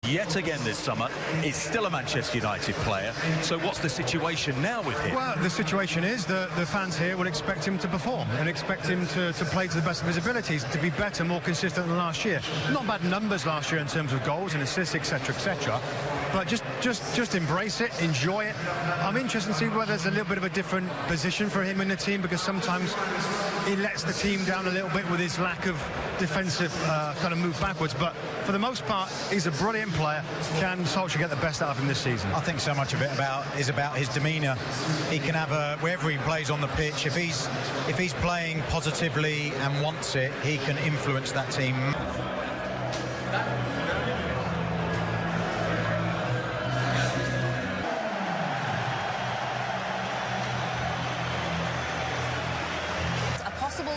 yet again this summer, is still a Manchester United player. So what's the situation now with him? Well, the situation is that the fans here will expect him to perform and expect him to play to the best of his abilities, to be better, more consistent than last year. Not bad numbers last year in terms of goals and assists, etc., etc. But just embrace it, enjoy it. I'm interested to see whether there's a little bit of a different position for him in the team, because sometimes he lets the team down a little bit with his lack of defensive kind of move backwards. But for the most part, he's a brilliant player. Can Solskjaer get the best out of him this season? I think so much of it is about his demeanour. He can have wherever he plays on the pitch, if he's playing positively and wants it, he can influence that team.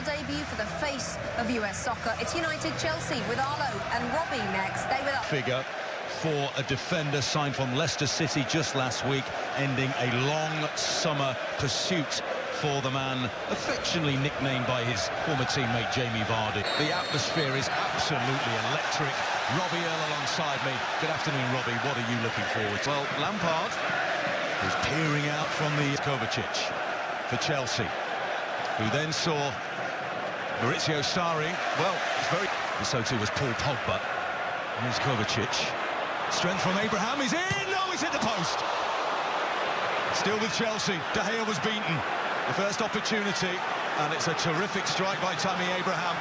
Debut for the face of US soccer. It's United-Chelsea with Arlo and Robbie next. They will figure for a defender signed from Leicester City just last week, ending a long summer pursuit for the man affectionately nicknamed by his former teammate Jamie Vardy. The atmosphere is absolutely electric. Robbie Earle alongside me. Good afternoon, Robbie. What are you looking forward to? Well, Lampard is peering out from the Kovacic for Chelsea, who then saw Maurizio Sarri. Well, it's very... So too was Paul Pogba. Here's Kovacic. Strength from Abraham. He's in! No, he's hit the post. Still with Chelsea. De Gea was beaten. The first opportunity, and it's a terrific strike by Tammy Abraham.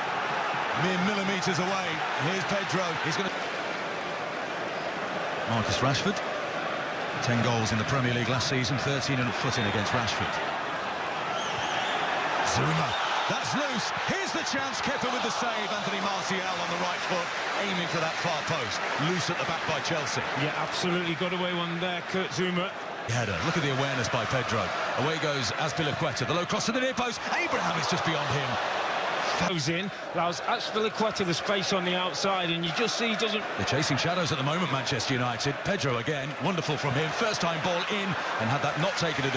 Mere millimetres away. Here's Pedro. He's going to... Marcus Rashford. 10 goals in the Premier League last season. 13 and a foot in against Rashford. Zuma. That's loose. Here's the chance. Kepa with the save. Anthony Martial on the right foot, aiming for that far post. Loose at the back by Chelsea. Yeah, absolutely. Got away one there, Kurt Zuma. Header. Look at the awareness by Pedro. Away goes Azpilicueta. The low cross to the near post. Abraham is just beyond him. Goes in, allows Azpilicueta the space on the outside, and you just see he doesn't... They're chasing shadows at the moment, Manchester United. Pedro again, wonderful from him. First time ball in, and had that not taken a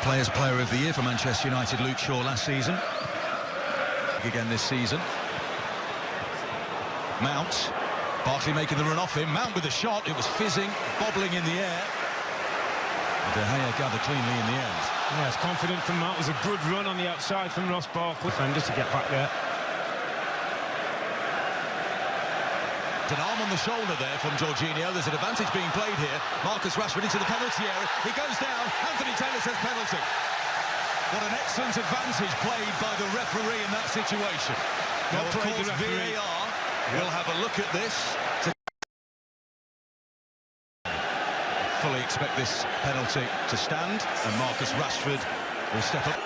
Players Player of the Year for Manchester United, Luke Shaw last season. Again this season. Mount. Barkley making the run off him. Mount with the shot. It was fizzing, bobbling in the air. De Gea gathered cleanly in the end. Yes, confident from Mount. It was a good run on the outside from Ross Barkley. Defender to get back there. An arm on the shoulder there from Jorginho. There's an advantage being played here. Marcus Rashford into the penalty area. He goes down. Anthony Taylor says penalty. What an excellent advantage played by the referee in that situation. Now, of course, VAR will have a look at this. Fully expect this penalty to stand, and Marcus Rashford will step up.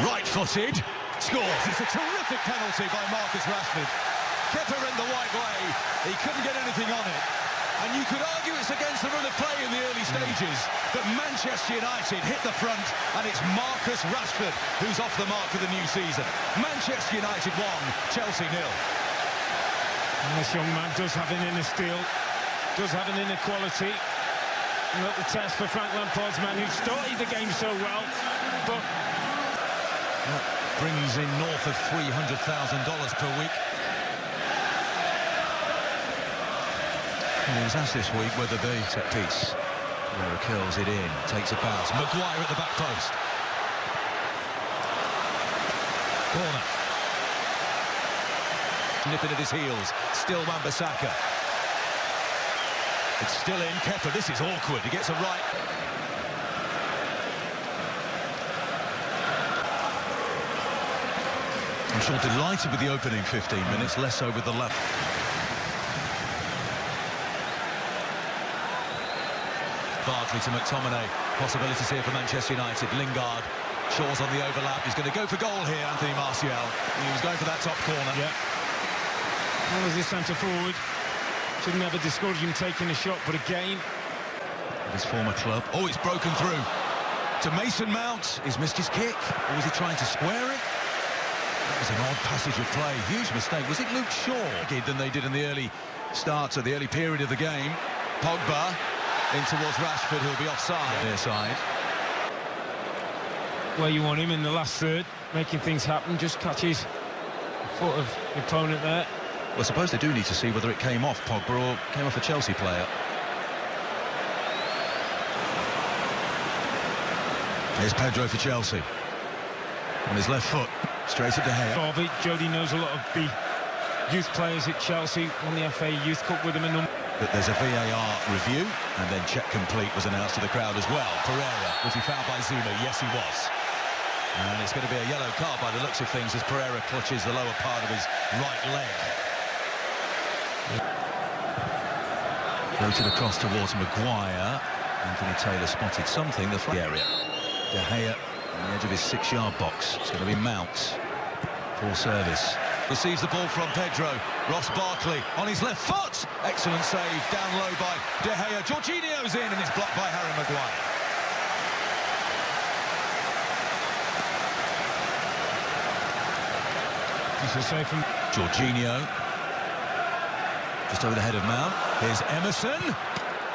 Right-footed. Scores. It's a terrific penalty by Marcus Rashford. Kepa in the right way. He couldn't get anything on it. And you could argue it's against the run of play in the early stages, but Manchester United hit the front, and it's Marcus Rashford who's off the mark for the new season. Manchester United 1, Chelsea 0. And this young man does have an inner steel, does have an inner quality. Not the test for Frank Lampard's man, who started the game so well, but... That brings in north of $300,000 per week. And he was asked this week whether the set piece, Guerrero curls it in, takes a pass. Maguire at the back post. Corner. Nipping at his heels. Still Wan-Bissaka. It's still in. Kepa, this is awkward. He gets a right. I'm sure delighted with the opening 15 minutes, less so with the left. Barkley to McTominay. Possibilities here for Manchester United. Lingard. Shaw's on the overlap. He's going to go for goal here, Anthony Martial. He was going for that top corner. Yeah. Well, as his centre forward, should never discourage him taking a shot, but again... His former club. Oh, it's broken through to Mason Mount. He's missed his kick. Or was he trying to square it? That was an odd passage of play. Huge mistake. Was it Luke Shaw than they did in the early starts of the early period of the game? Pogba in towards Rashford, who'll be offside. Near side. Where you want him in the last third, making things happen, just catches the foot of the opponent there. Well, I suppose they do need to see whether it came off Pogba or came off a Chelsea player. Here's Pedro for Chelsea. On his left foot, straight at De Gea. Bobby, Jody knows a lot of the youth players at Chelsea, won the FA Youth Cup with him a number. But there's a VAR review, and then check complete was announced to the crowd as well. Pereira, was he fouled by Zuma? Yes, he was. And it's going to be a yellow card by the looks of things as Pereira clutches the lower part of his right leg. Floated across towards Maguire. Anthony Taylor spotted something, the front area. De Gea on the edge of his 6-yard box. It's going to be Mount. Poor service. Receives the ball from Pedro. Ross Barkley on his left foot. Excellent save down low by De Gea. Jorginho's in and it's blocked by Harry Maguire. This is safe from Jorginho. Just over the head of Mount. Here's Emerson.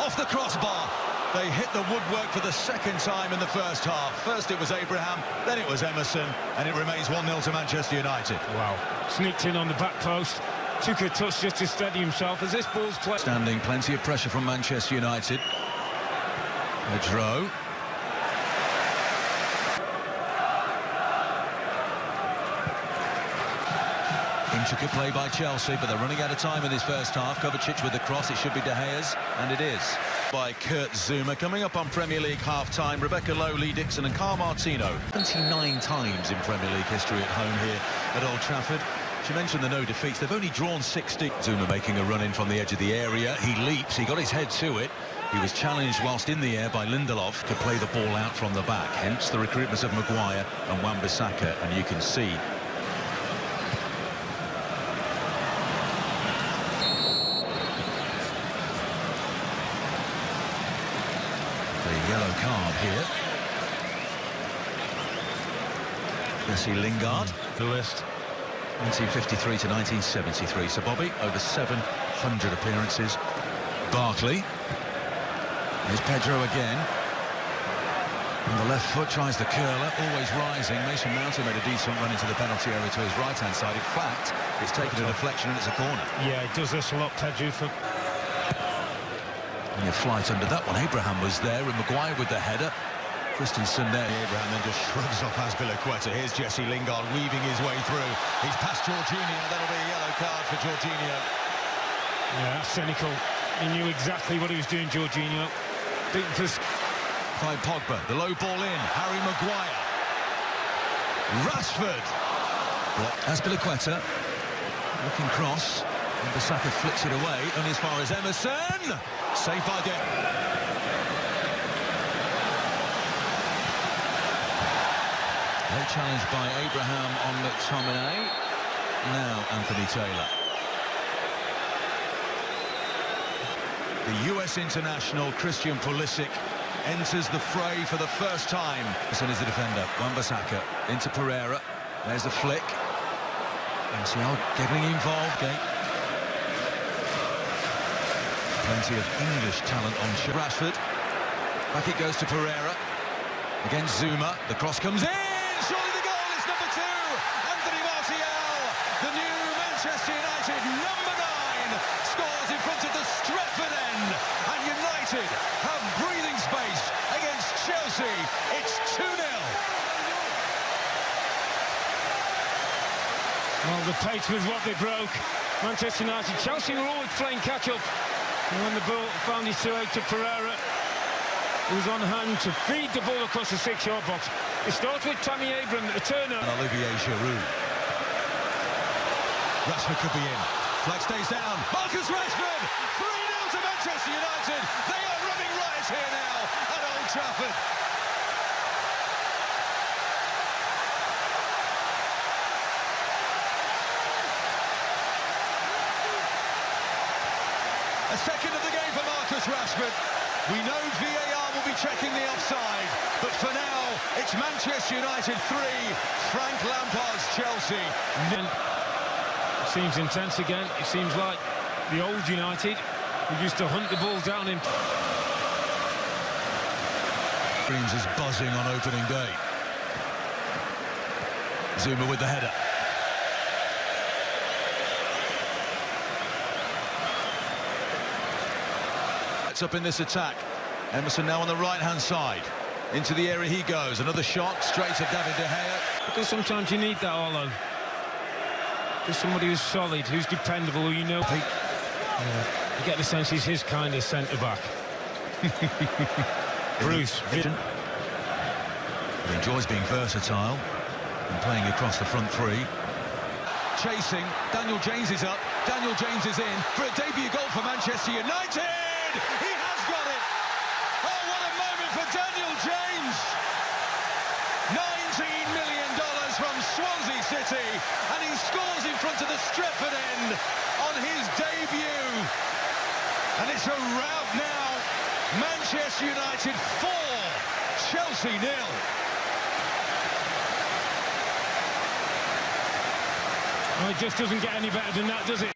Off the crossbar. They hit the woodwork for the second time in the first half. First it was Abraham, then it was Emerson, and it remains 1-0 to Manchester United. wow, sneaked in on the back post, took a touch just to steady himself as this ball's played. Standing, plenty of pressure from Manchester United. Pedro. Intricate play by Chelsea, but they're running out of time in this first half. Kovacic with the cross, it should be De Gea's, and it is. By Kurt Zouma. Coming up on Premier League half-time, Rebecca Lowe, Lee Dixon and Carl Martino. 29 times in Premier League history at home here at Old Trafford. She mentioned the no defeats, they've only drawn 60. Zouma making a run in from the edge of the area. He leaps, he got his head to it. He was challenged whilst in the air by Lindelof to play the ball out from the back. Hence the recruitment of Maguire and Wan-Bissaka, and you can see yellow card here. Jesse Lingard. The list. 1953 to 1973. So Bobby, over 700 appearances. Barkley. Here's Pedro again. On the left foot, tries the curler, always rising. Mason Mount made a decent run into the penalty area to his right-hand side. In fact, it's taken a deflection and it's a corner. Yeah, it does this a lot, Pedro. A flight under that one. Abraham was there and Maguire with the header. Christensen there. Abraham then just shrugs off Azpilicueta. Here's Jesse Lingard weaving his way through. He's past Jorginho. That'll be a yellow card for Jorginho. Yeah, cynical. He knew exactly what he was doing, Jorginho. By Pogba. The low ball in. Harry Maguire. Rashford. Azpilicueta. Looking cross. And Bissaka flicks it away, only as far as Emerson. Saved by De Gea. Late challenge by Abraham on McTominay. Now Anthony Taylor. The US international Christian Pulisic enters the fray for the first time. Emerson is the defender. Wan-Bissaka into Pereira. There's the flick. Martial getting involved. Plenty of English talent on Rashford. Back it goes to Pereira. Against Zouma. The cross comes in. Surely the goal is number 2. Anthony Martial, the new Manchester United number 9, scores in front of the Stretford end. And United have breathing space against Chelsea. It's 2-0. Well, the pace was what they broke. Manchester United. Chelsea were always playing catch-up. And when the ball found its way to Pereira, he was on hand to feed the ball across the 6-yard box. It starts with Tammy Abraham, a turner. And Olivier Giroud. Rashford could be in. Flag stays down. Marcus Rashford! 3-0 to Manchester United. They are running riot here now at Old Trafford. A second of the game for Marcus Rashford. We know VAR will be checking the offside, but for now, it's Manchester United 3, Frank Lampard's Chelsea. It seems intense again. It seems like the old United who used to hunt the ball down in. Dreams is buzzing on opening day. Zouma with the header. threats up in this attack. Emerson now on the right-hand side. Into the area he goes. Another shot straight to David De Gea. Because sometimes you need that all-out. Just somebody who's solid, who's dependable, who you know. You get the sense he's his kind of centre-back. Bruce. He enjoys being versatile and playing across the front three. Chasing, Daniel James is up, Daniel James is in for a debut goal for Manchester United! He has got it! Oh, what a moment for Daniel James! $19 million from Swansea City, and he scores in front of the Stretford end on his debut. And it's a rout now. Manchester United 4, Chelsea 0. Oh, it just doesn't get any better than that, does it?